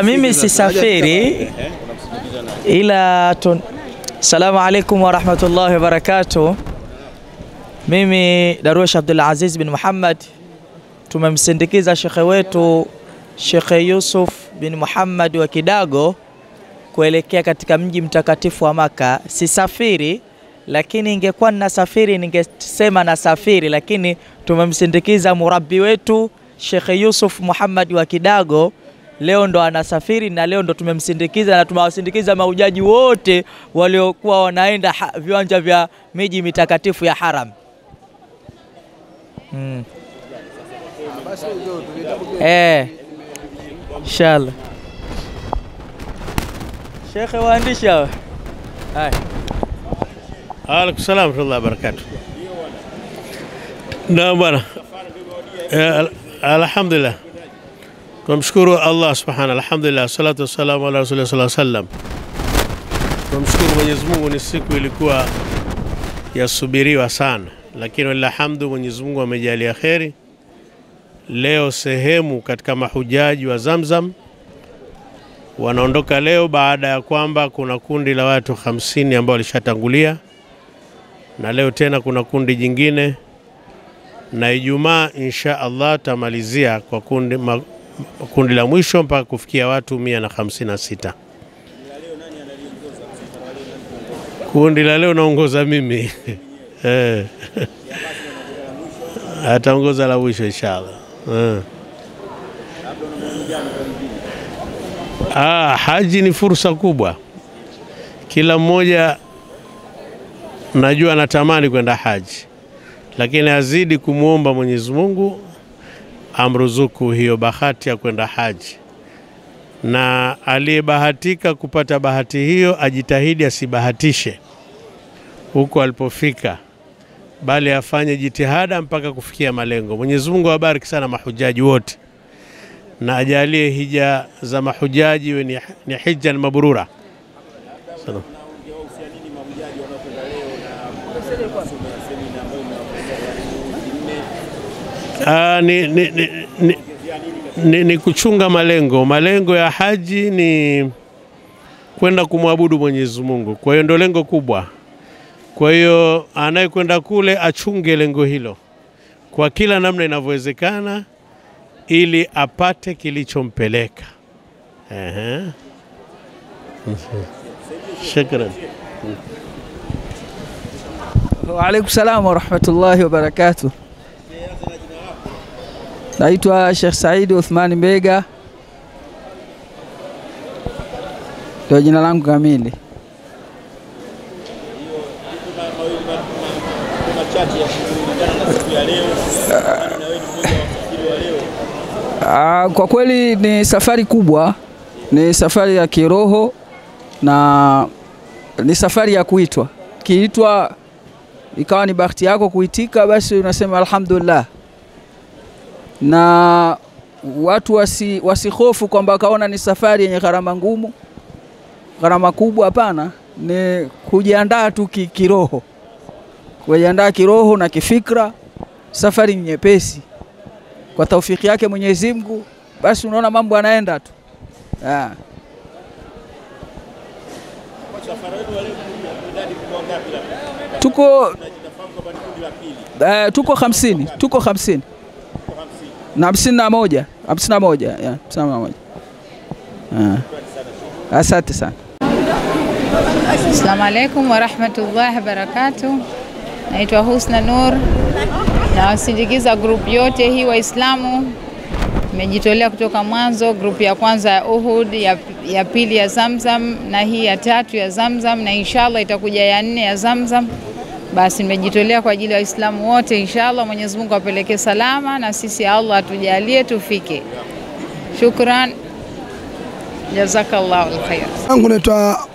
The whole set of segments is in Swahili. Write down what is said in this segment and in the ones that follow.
Mimi sisafiri ila Assalamu alaikum wa rahmatullahi wa barakatuh. Mimi Darwish Abdul Aziz bin Muhammad tumemsindikiza shekhe wetu Sheikh Yusuf bin Muhammad wa Kidago kuelekea katika mji mtakatifu wa Maka. Sisafiri, lakini ingekuwa ninasafiri ningesema nasafiri, lakini tumemsindikiza murabbi wetu Sheikh Yusuf Muhammad wa Kidago. Leo ndo anasafiri na leo ndo tumemsindikiza na tumewasindikiza mahujaji wote waliokuwa wanaenda viwanja vya miji mitakatifu ya haram. Inshallah. Sheikh waandisha. Alaikum salam wa rahmatullahi wa barakatuh. Naam bwana. Alhamdulillah. Tumshukuru Allah subhanahu, alhamdulillah, salatu wassalamu ala rasulillah sallallahu alaihi wasallam. Tumshukuru Mwenyezi Mungu, ni siku ilikuwa yasubiriwa sana, lakini alhamdulillah Mwenyezi Mungu amejalia kheri. Leo sehemu katika mahujaji wa Zamzam wanaondoka leo baada ya kwamba kuna kundi la watu 50 ambao walishatangulia, na leo tena kuna kundi jingine, na Ijumaa insha Allah tamalizia kwa kundi la mwisho mpaka kufikia watu 156. Kundi la leo naongoza mimi. Ataongoza la mwisho inshallah. Haji ni fursa kubwa. Kila mmoja najua anatamani kwenda haji, lakini azidi kumuomba Mwenyezi Mungu amruzuku hiyo bahati ya kwenda haji, na aliyebahatika kupata bahati hiyo ajitahidi asibahatishe huko alipofika, bali afanye jitihada mpaka kufikia malengo. Mwenyezi Mungu awabariki sana mahujaji wote, na ajalie hija za mahujaji ni hija mabrura. Ni kuchunga malengo. Malengo ya haji ni kwenda kumwabudu Mwenyezi Mungu. Kwa hiyo ndio lengo kubwa. Kwa hiyo anayekwenda kule achunge lengo hilo kwa kila namna inavyowezekana ili apate kilichompeleka. Shukran. Wa alaikum salam wa rahmatullahi wa barakatuh. Naitwa Sheikh Said Uthman Mbega, ndio jina langu kamili. Kwa kweli ni safari kubwa, ni safari ya kiroho na ni safari ya kuitwa. Kiitwa ikawa ni bahati yako kuitika, basi unasema alhamdulillah. Na watu wasihofu kwamba kaona ni safari yenye gharama ngumu, gharama kubwa. Hapana, ni kujiandaa tu kiroho, kujiandaa kiroho na kifikra. Safari nyepesi kwa taufiki yake Mwenyezi Mungu, basi unaona mambo yanaenda tu. Tuko 50, tuko 50 na 51, 51. Asante sana. Assalamu alaikum wa rahmatullahi wa barakatuh. Naitwa Husna Nur, na wasindikiza group yote hii Waislamu. Nimejitolea kutoka mwanzo, group ya kwanza ya Uhud, ya pili ya Zamzam, na hii ya tatu ya Zamzam, na inshallah itakuja ya 4 ya Zamzam. Basi nimejitolea kwa ajili ya Waislamu wote. Inshallah Mwenyezi Mungu apeleke salama, na sisi Allah atujalie tufike. Shukran. Jazakallahu alkhair. Yangu naitwa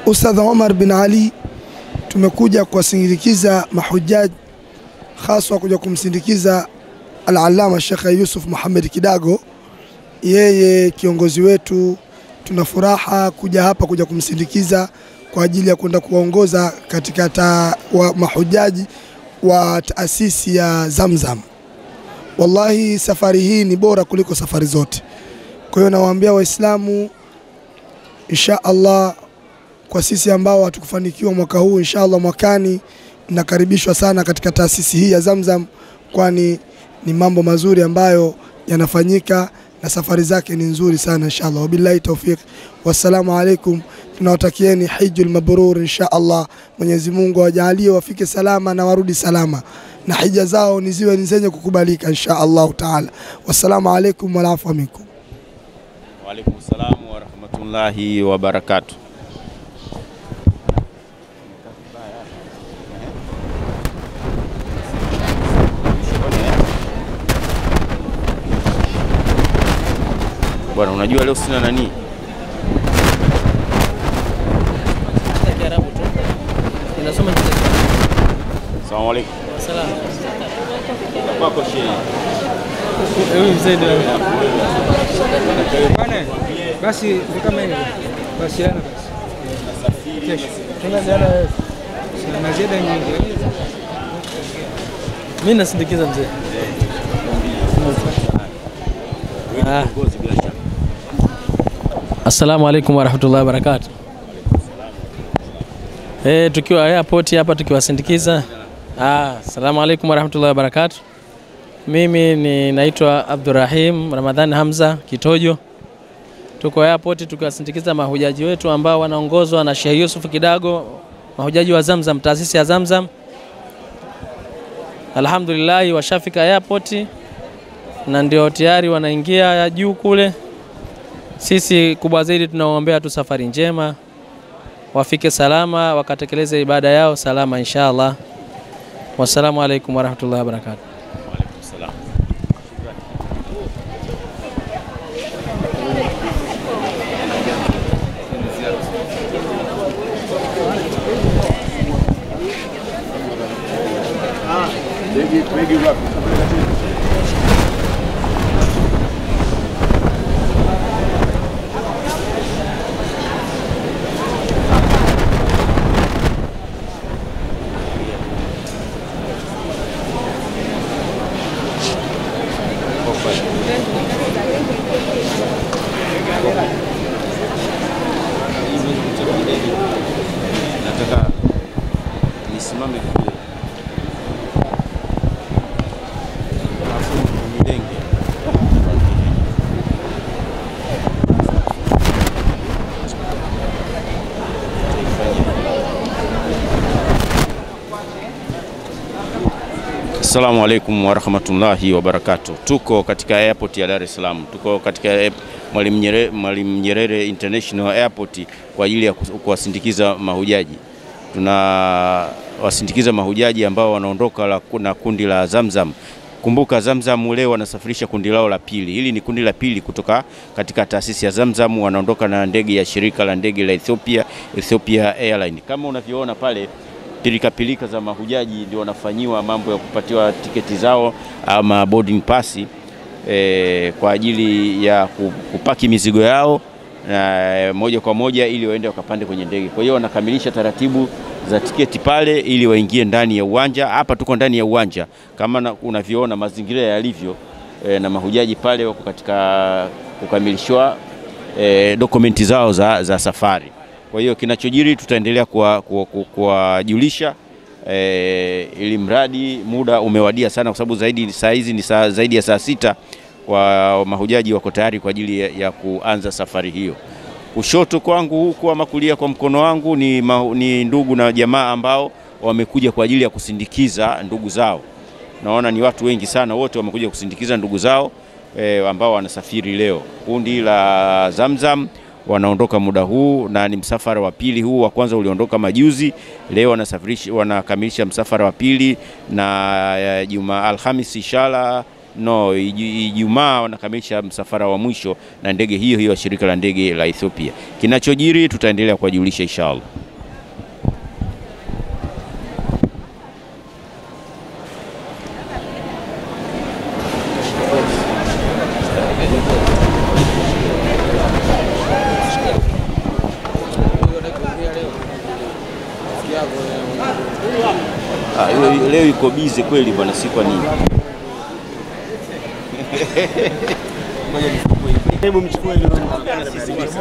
Ustadh Omar bin Ali. Tumekuja kuwasindikiza mahujaji, haswa kuja kumsindikiza Al-Allama Sheikh Yusuf Muhammad Kidago, yeye kiongozi wetu. Tuna furaha kuja hapa kuja kumsindikiza kwa ajili ya kwenda kuongoza katika mahujaji wa taasisi ya Zamzam. Wallahi safari hii ni bora kuliko safari zote. Kwa hiyo nawaambia Waislamu, insha Allah, kwa sisi ambao hatukufanikiwa mwaka huu, insha Allah mwakani nakaribishwa sana katika taasisi hii ya Zamzam, kwani ni mambo mazuri ambayo yanafanyika na safari zake ni nzuri sana insha Allah. Wabillahi tawfiq. Wassalamu alaikum. Tunawatakieni hijjul mabrur insha Allah. Mwenyezi Mungu awajalie wafike salama na warudi salama, na hija zao ni ziwe zenye kukubalika insha Allah taala. Wassalamu alaikum wa afwa minkum. Wa alaikum salam wa rahmatullahi wa barakatuh. Bwana, unajua leo sina nani? Ninasoma kitu. Asalamu alaykum. Salaam. Kwako shehe. Wewe mzee ndio. Bwana, basi kama hivyo. Basi yana basi. Kesho. Tunaanza wewe. Sana ziada nyingi. Mimi nasindikiza mzee. Assalamu alaikum warahmatullahi wabarakatuh. Tukiwa airport hapa tukiwasindikiza. Assalamu alaikum warahmatullahi wabarakatuh. Mimi naitwa Abdurrahim Ramadhani Hamza Kitojo. Tuko airport tukiwasindikiza mahujaji wetu ambao wanaongozwa na Sheikh Yusuf Kidago, mahujaji wa Zamzam, taasisi ya Zamzam. Alhamdulillah washafika airport na ndio tayari wanaingia juu kule. Sisi kubwa zaidi tunawaombea tu safari njema, wafike salama, wakatekeleze ibada yao salama inshallah. Wassalamu alaikum warahmatullahi wabarakatuh. Wa alaikum salam. Nataka nisimame kule. Assalamu alaikum wa rahmatullahi wa barakatuh. Tuko katika airport ya Dar es Salaam. Tuko katika Mwalimu Nyerere International Airport kwa ajili ya kuwasindikiza mahujaji. Tunawasindikiza mahujaji ambao wanaondoka na kundi la Zamzam. Kumbuka Zamzam leo wanasafirisha kundi lao la pili. Hili ni kundi la pili kutoka katika taasisi ya Zamzam, wanaondoka na ndege ya shirika la ndege la Ethiopia Airline. Kama unavyoona pale, pilika za mahujaji ndio wanafanyiwa mambo ya kupatiwa tiketi zao ama boarding pass kwa ajili ya kupaki mizigo yao moja kwa moja ili waende wakapande kwenye ndege. Kwa hiyo wanakamilisha taratibu za tiketi pale ili waingie ndani ya uwanja. Hapa tuko ndani ya uwanja kama unavyoona mazingira yalivyo, na mahujaji pale wako katika kukamilishwa dokumenti zao za safari. Kwa hiyo kinachojiri tutaendelea kuwajulisha ili mradi muda umewadia sana, kwa sababu saa hizi ni zaidi ya saa 6 kwa mahujaji wako tayari kwa ajili ya kuanza safari hiyo. Kushoto kwangu huku ama kulia kwa mkono wangu ni ndugu na jamaa ambao wamekuja kwa ajili ya kusindikiza ndugu zao. Naona ni watu wengi sana, wote wamekuja kusindikiza ndugu zao ambao wanasafiri leo. Kundi la Zamzam wanaondoka muda huu na ni msafara wa pili. Huu wa kwanza uliondoka majuzi, leo wanakamilisha msafara wa pili, na Alhamisi inshallah Ijumaa wanakamilisha msafara wa mwisho na ndege hiyo ya shirika la ndege la Ethiopia. Kinachojiri tutaendelea kuwajulisha inshallah. Leo iko busy kweli bwana, si kwa nini?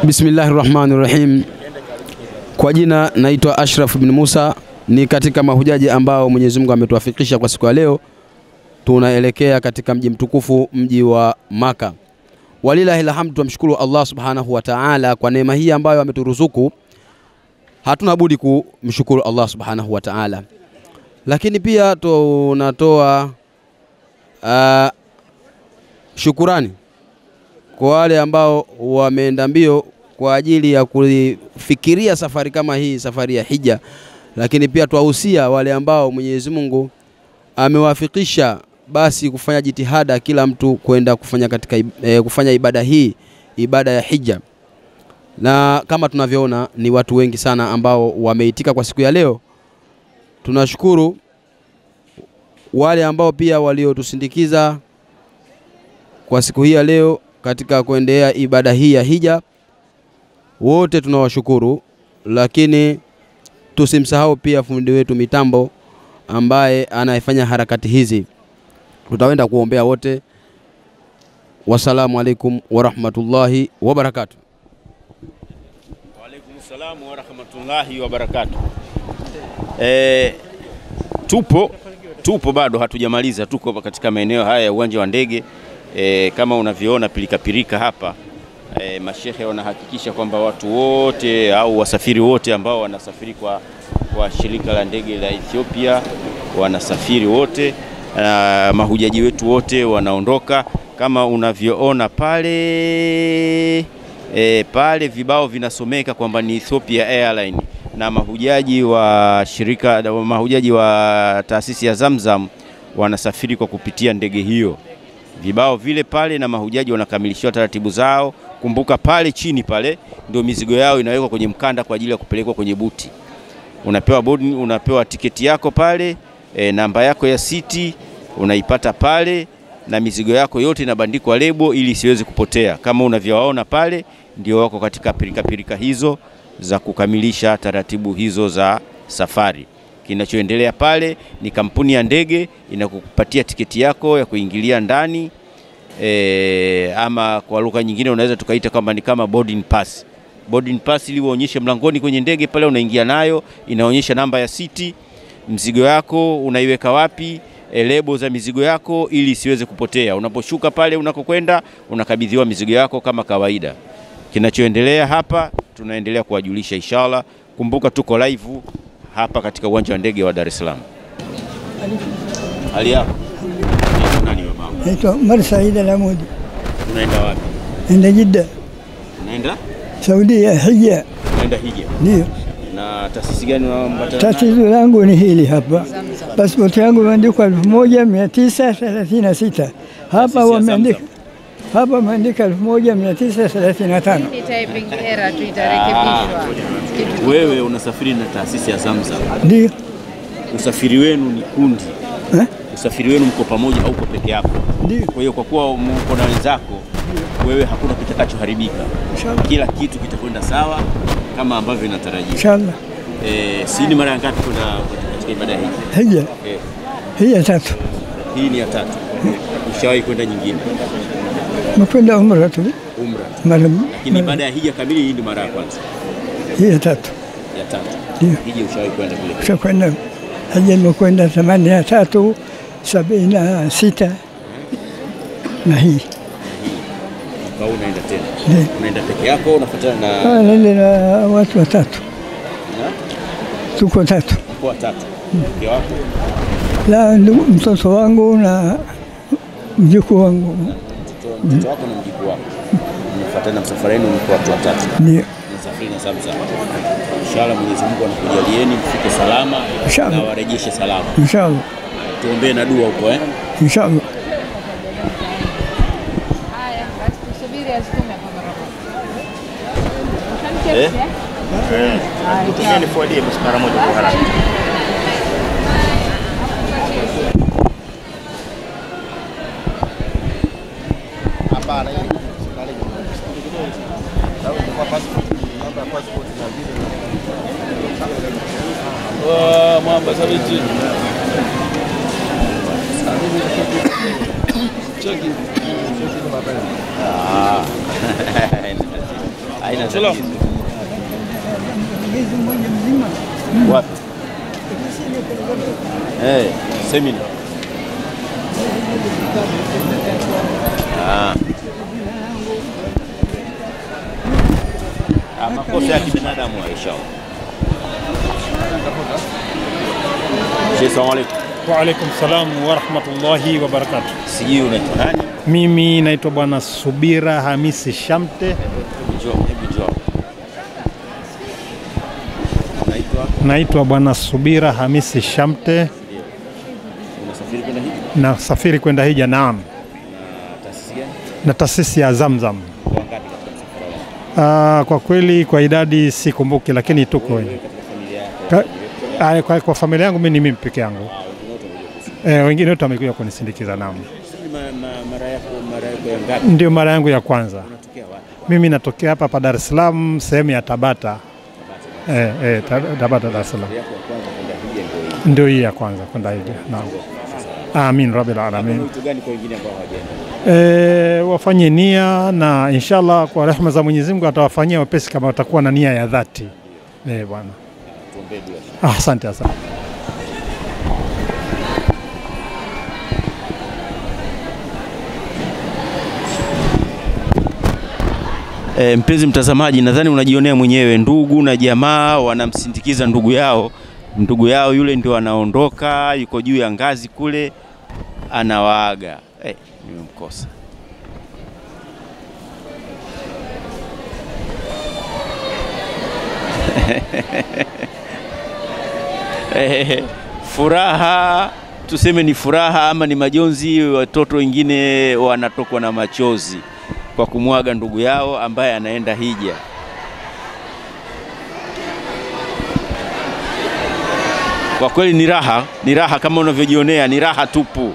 Bismillahirrahmanirrahim. Kwa jina naitwa Ashraf bin Musa, ni katika mahujaji ambao Mwenyezi Mungu ametuwafikisha kwa siku ya leo. Tunaelekea katika mji mtukufu, mji wa Maka. Walillahil hamdu, tumshukuru Allah subhanahu wa ta'ala kwa neema hii ambayo ameturuzuku. Hatuna budi kumshukuru Allah subhanahu wa ta'ala. Lakini pia tunatoa shukurani kwa wale ambao wameenda mbio kwa ajili ya kufikiria safari kama hii, safari ya hija. Lakini pia tuwahusia wale ambao Mwenyezi Mungu amewafikisha basi kufanya jitihada kila mtu kwenda kufanya katika kufanya ibada hii, ibada ya hija. Na kama tunavyoona ni watu wengi sana ambao wameitika kwa siku ya leo. Tunashukuru wale ambao pia waliotusindikiza kwa siku hii ya leo katika kuendelea ibada hii ya hija. Wote tunawashukuru, lakini tusimsahau pia fundi wetu mitambo ambaye anaifanya harakati hizi. Tutaenda kuombea wote. Wassalamu alaikum wa rahmatullahi wa barakatuh. Wa alaikum salam wa rahmatullahi wa barakatuh. Tupo bado hatujamaliza, tuko katika maeneo haya ya uwanja wa ndege. Kama unavyoona pilika hapa, mashehe wanahakikisha kwamba watu wote au wasafiri wote ambao wanasafiri kwa shirika la ndege la Ethiopia wanasafiri wote, mahujaji wetu wote wanaondoka. Kama unavyoona pale pale vibao vinasomeka kwamba ni Ethiopia Airline, na mahujaji wa taasisi ya Zamzam wanasafiri kwa kupitia ndege hiyo. Vibao vile pale, na mahujaji wanakamilishiwa taratibu zao. Kumbuka pale chini pale ndio mizigo yao inawekwa kwenye mkanda kwa ajili ya kupelekwa kwenye buti. Unapewa tiketi yako pale, namba yako ya siti unaipata pale, na mizigo yako yote inabandikwa lebo ili isiweze kupotea. Kama unavyowaona pale, ndio wako katika pirika hizo za kukamilisha taratibu hizo za safari. Kinachoendelea pale ni kampuni ya ndege inakupatia tiketi yako ya kuingilia ndani, ama kwa lugha nyingine unaweza tukaita kama ni kama boarding pass. Boarding pass ili uonyeshe mlangoni kwenye ndege pale, unaingia nayo, inaonyesha namba ya siti, mzigo yako unaiweka wapi, lebo za mizigo yako ili isiweze kupotea. Unaposhuka pale unakokwenda, unakabidhiwa mizigo yako kama kawaida. Kinachoendelea hapa tunaendelea kuwajulisha inshallah. Kumbuka tuko live hapa katika uwanja wa ndege wa Dar es Salaam. Hali yako? Nani wewe mama? Naitwa Umar Said Al-Amudi. Unaenda wapi? Naenda Jeddah. Unaenda? Saudia, hija. Unaenda hija? Ndio. Na taasisi gani unaambatana? Tatizo langu ni hili hapa. Pasipoti yangu imeandikwa 1936. Hapa wameandika hapa wameandika 1935. Ni typing error tu, itarekebishwa. Wewe unasafiri na taasisi ya Zamzam. Ndio. Usafiri wenu ni kundi. Usafiri wenu mko pamoja au uko peke yako? Ndio. Kwa hiyo kwa kuwa mko na wenzako, wewe hakuna kitakachoharibika. Kila kitu kitakwenda sawa kama ambavyo inatarajiwa. Inshallah. Si ni mara ngapi kwenda katika ibada hii? Hija. Hija tatu. Hii ni ya tatu. Ushawahi kwenda nyingine? Nimekwenda umra tu. Umra. Lakini baada ya hija kamili hii ni mara ya kwanza. Hija tatu. Ya tatu. Ndio. Hija ushawahi kwenda vile? Ushakwenda. Hija nimekwenda 83, 76 na hii. Kwa unaenda tena? Unaenda peke yako, unafuatana na naenda na watu watatu. Tuko tatu. Tuko watatu. Mke wako? La, mtoto wangu na mjukuu wangu. Mtoto wako na mjukuu wako. Mnafuatana msafara wenu mko watu watatu. Ndio. Msafiri na Zamzam. Inshallah Mwenyezi Mungu anakujalieni mfike salama na warejeshe salama. Inshallah. Tuombee na dua huko Inshallah. Haya, basi tusubiri azitume kwa mara moja. Tutumeni fuadie basi mara moja kwa haraka. Hapana, hii Mwamba sabiti. Haina tatizo. Wapi? Semina. Makosa ya kibinadamu inshallah. Assalamu alaykum. Wa alaykum salam wa rahmatullahi wa barakatuh. Sijui unaitwa nani? Mimi naitwa Bwana Subira Hamisi Shamte. Naitwa Bwana Subira Hamisi Shamte. Unasafiri kwenda hija? Nasafiri kwenda hija, naam. Na taasisi gani? Na taasisi ya Zamzam. Kwa kweli kwa idadi sikumbuki, lakini tuko wengi. Kwa familia yangu mimi ni mimi peke yangu. Wengine wote wamekuja kunisindikiza, naam. Mara yako ya ngapi? Ndio mara yangu ya kwanza. Unatokea wapi? Mimi natokea hapa Dar es Salaam, sehemu ya Tabata. Tabata, Dar es Salaam. Ndio hii ya kwanza kwenda hija. Naam. Amin rabbil alamin. Kitu gani kwa wengine ambao hawajaenda? Wafanye nia na inshallah kwa rehema za Mwenyezi Mungu atawafanyia wepesi kama watakuwa na nia ya dhati. Bwana. Tuombee dua. Asante. Mpenzi mtazamaji, nadhani unajionea mwenyewe, ndugu na jamaa wanamsindikiza ndugu yao. Ndugu yao yule ndio anaondoka, yuko juu ya ngazi kule anawaaga. Nimemkosa. Furaha, tuseme ni furaha ama ni majonzi, watoto wengine wanatokwa na machozi kwa kumwaga ndugu yao ambaye anaenda hija. Kwa kweli ni raha kama unavyojionea, ni raha tupu.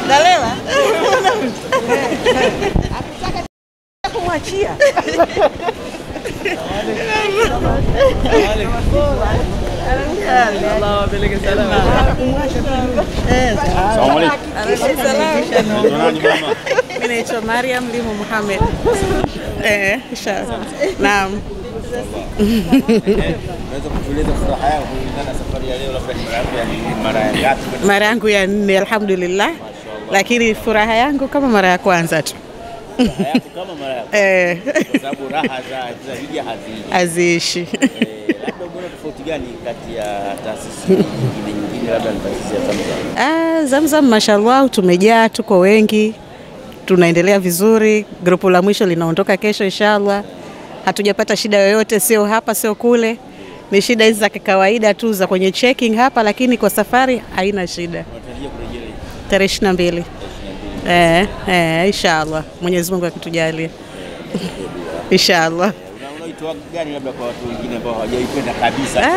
Dalela. Akutaka kumwachia. Allah wapeleke salama. Assalamu alaykum. Mimi naitwa Mariam Limu Muhammad. Inshallah. Naam. Unaweza kutueleza furaha yako kulingana na safari ya leo, labda mara ya ngapi? Mara yangu ya 4 alhamdulillah. Lakini furaha yangu kama mara ya kwanza tu. Furaha yako kama mara ya kwanza. Kwa sababu raha za hija haziishi. Labda unaona tofauti gani kati ya taasisi nyingine labda na taasisi ya Zamzam? Zamzam mashallah tumejaa, tuko wengi. Tunaendelea vizuri. Grupu la mwisho linaondoka kesho inshallah. Hatujapata shida yoyote, sio hapa sio kule. Ni shida hizi za kawaida tu za kwenye checking hapa, lakini kwa safari haina shida. Unatarajia kurejea tarehe 22. Inshallah. Mwenyezi Mungu akitujalia. Inshallah. Unaitoa gani labda kwa watu wengine ambao hawajaipenda kabisa?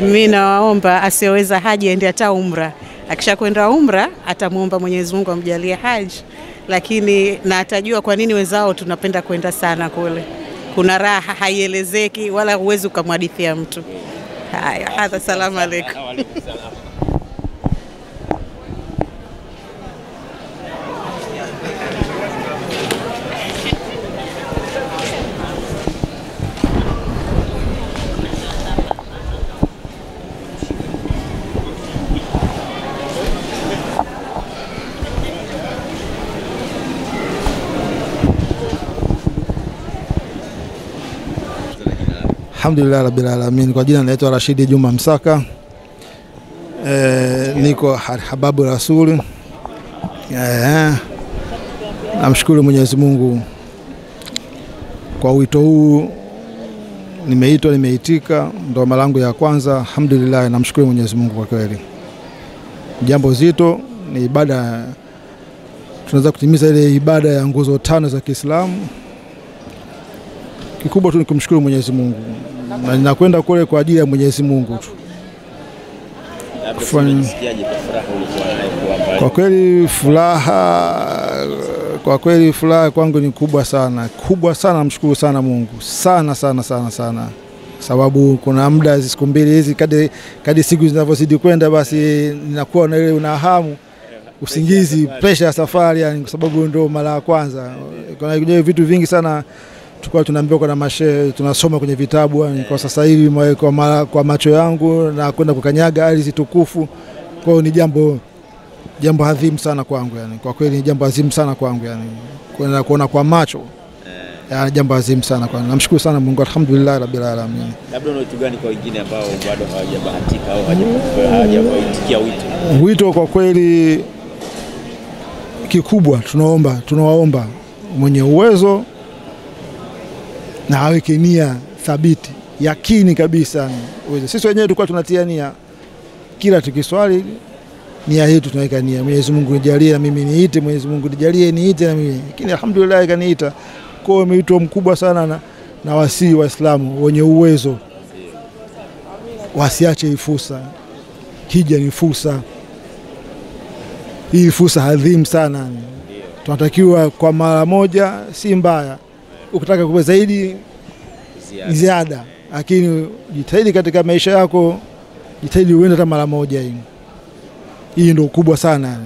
Mimi nawaomba asiyeweza haji aende hata umra. Akishakwenda umra atamuomba Mwenyezi Mungu amjalie haji. Lakini na atajua kwa nini wenzao tunapenda kwenda sana kule. Kuna raha haielezeki wala huwezi ukamhadithia mtu. Haya, hadha salamu alaykum. Alhamdulillah rabbil alamin. Kwa jina naitwa Rashidi Juma Msaka. Niko Hababu Rasul. Namshukuru Mwenyezi Mungu kwa wito huu. Nimeitwa, nimeitika, ndo mara yangu ya kwanza. Alhamdulillah, namshukuru Mwenyezi Mungu kwa kweli. Jambo zito, ni ibada, tunaweza kutimiza ile ibada ya nguzo 5 za Kiislamu. Kikubwa tu ni kumshukuru Mwenyezi Mungu. Na ninakwenda kule kwa ajili ya Mwenyezi Mungu tu. Kwa kweli furaha kwangu ni kubwa sana. Kubwa sana, namshukuru sana Mungu. Sana. Sababu kuna muda siku mbili hizi kadri siku zinavyozidi kwenda basi ninakuwa na ile unahamu usingizi, pressure ya safari yani, kwa sababu ndio mara ya kwanza. Kuna vitu vingi sana tukao tunaambiwa kwa mashehe, tunasoma kwenye vitabu yani. Kwa sasa hivi kwa macho yangu na kwenda kukanyaga ardhi tukufu, kwa hiyo ni jambo adhimu sana kwangu yani. Kwa kweli ni jambo adhimu sana kwangu yani. Kwenda kuona kwa macho ya jambo adhimu sana kwangu. Namshukuru sana Mungu, alhamdulillah rabbil alamin. Labda una kitu gani kwa wengine ambao bado hawajabahatika au hawajaitikia wito? Wito kwa kweli kikubwa tunawaomba mwenye uwezo na aweke nia thabiti, yakini kabisa. Sisi wenyewe tulikuwa tunatia nia kila tukiswali, nia yetu tunaweka nia, Mwenyezi Mungu nijalie na mimi niite, Mwenyezi Mungu nijalie niite na mimi. Lakini alhamdulillah kaniita. Kwa hiyo mwito mkubwa sana na wasii Waislamu wenye uwezo wasiache fursa. Hija ni fursa. Hii fursa adhimu sana. Tunatakiwa kwa mara moja si mbaya. Ukitaka kuwa zaidi ziada, lakini jitahidi katika maisha yako, jitahidi uende hata mara moja hii. Hii ndio kubwa sana.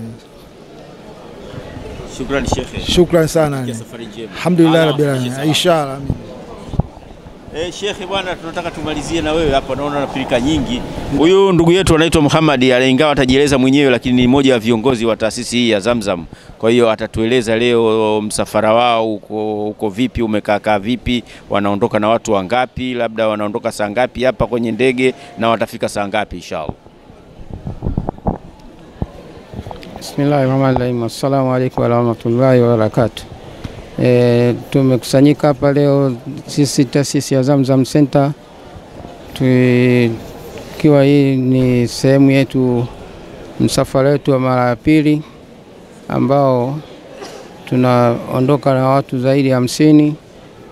Shukrani Sheikh. Shukrani sana. Alhamdulillah rabbil alamin. Inshallah. Sheikh bwana, tunataka tumalizie na wewe hapa, naona unapilika nyingi. Huyu ndugu yetu anaitwa Muhammad, ingawa atajieleza mwenyewe, lakini ni mmoja wa viongozi wa taasisi hii ya Zamzam. Kwa hiyo atatueleza leo msafara wao uko vipi, umekaa vipi, wanaondoka na watu wangapi, labda wanaondoka saa ngapi hapa kwenye ndege na watafika saa ngapi inshallah. Bismillahirrahmanirrahim. Assalamu alaykum wa rahmatullahi wa barakatuh. Tumekusanyika hapa leo sisi taasisi ya Zamzam Center, tukiwa hii ni sehemu yetu, msafara wetu wa mara ya pili ambao tunaondoka na watu zaidi ya 50.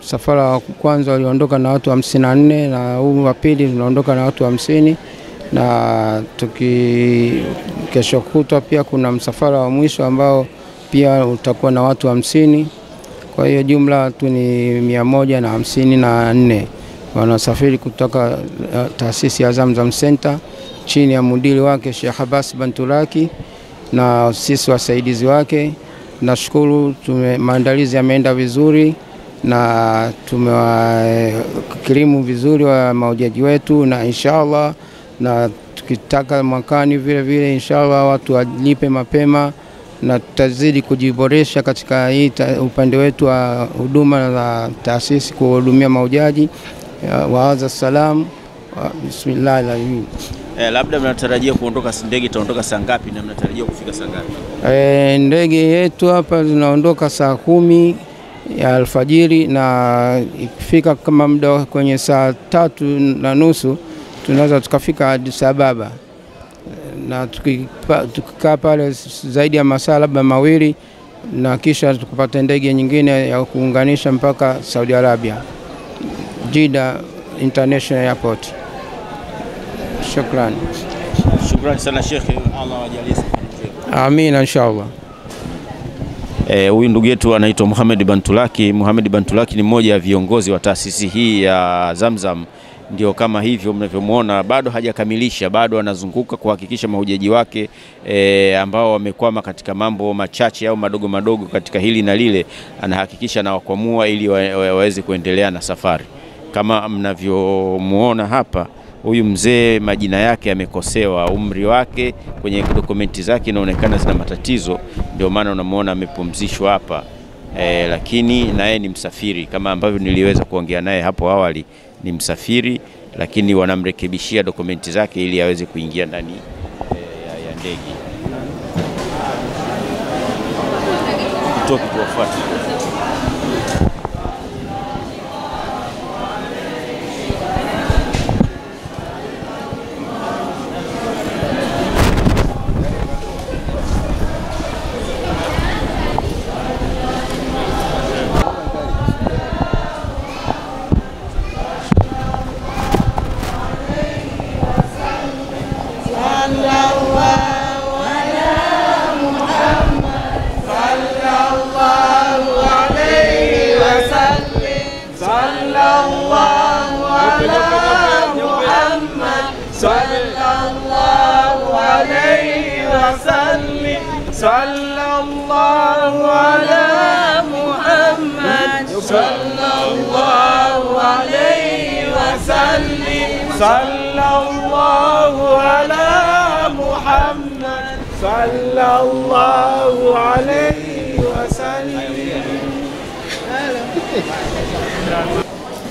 Msafara wa kwanza uliondoka na watu 54 na huu wa pili tunaondoka na watu 50, na kesho kutwa pia kuna msafara wa mwisho ambao pia utakuwa na watu 50. Kwa hiyo jumla tu ni 154 wanasafiri kutoka taasisi ya Zamzam Center chini ya mudiri wake Sheikh Abbas Bantulaki na sisi wasaidizi wake. Nashukuru maandalizi yameenda vizuri na tumewakirimu vizuri wa mahujaji wetu, na inshallah na tukitaka mwakani vile inshallah watu walipe mapema, na tutazidi kujiboresha katika hii upande wetu wa huduma za taasisi kuhudumia mahujaji. Waaza salam. Bismillahirrahmanirrahim. Labda mnatarajia kuondoka, ndege itaondoka saa ngapi na mnatarajia kufika saa ngapi? Ndege yetu hapa tunaondoka saa 10 ya alfajiri, na ikifika kama muda kwenye saa 3:30 tunaweza tukafika Addis Ababa, na tukikaa pale zaidi ya masaa labda 2, na kisha tukapata ndege nyingine ya kuunganisha mpaka Saudi Arabia, Jeddah International Airport. Shukrani. Shukrani sana Sheikh, Allah wajalie safari njema. Amin inshallah. Huyu ndugu yetu anaitwa Muhammad Bantulaki. Muhammad Bantulaki ni mmoja wa viongozi wa taasisi hii ya Zamzam. Ndio kama hivyo mnavyomuona, bado hajakamilisha, bado anazunguka kuhakikisha mahujaji wake ambao wamekwama katika mambo machache au madogo katika hili na lile, anahakikisha na wakwamua ili waweze kuendelea na safari. Kama mnavyomuona hapa, huyu mzee majina yake yamekosewa, umri wake kwenye dokumenti zake inaonekana zina matatizo, ndio maana unamuona amepumzishwa hapa. Lakini naye ni msafiri kama ambavyo niliweza kuongea naye hapo awali. ni msafiri, lakini wanamrekebishia dokumenti zake ili aweze kuingia ndani ya ndege. Tutoke tuwafuate.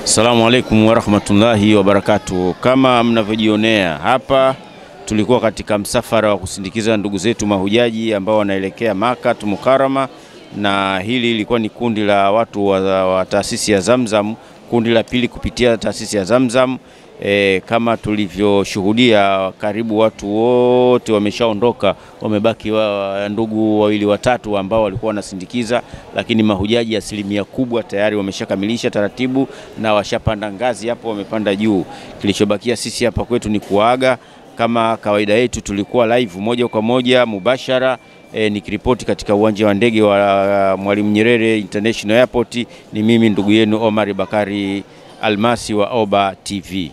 Assalamu alaikum warahmatullahi wabarakatuh. Kama mnavyojionea hapa, tulikuwa katika msafara wa kusindikiza ndugu zetu mahujaji ambao wanaelekea Makkah Mukarrama, na hili lilikuwa ni kundi la watu wa taasisi ya Zamzam, kundi la pili kupitia taasisi ya Zamzam. Kama tulivyoshuhudia, karibu watu wote wameshaondoka, wamebaki ndugu wawili watatu ambao walikuwa wanasindikiza, lakini mahujaji asilimia kubwa tayari wameshakamilisha taratibu na washapanda ngazi hapo, wamepanda juu. Kilichobakia sisi hapa kwetu ni kuaga. Kama kawaida yetu, tulikuwa live moja kwa moja mubashara, nikiripoti katika uwanja wa ndege wa Mwalimu Nyerere International Airport. Ni mimi ndugu yenu Omar Bakari Almasi wa Oba TV.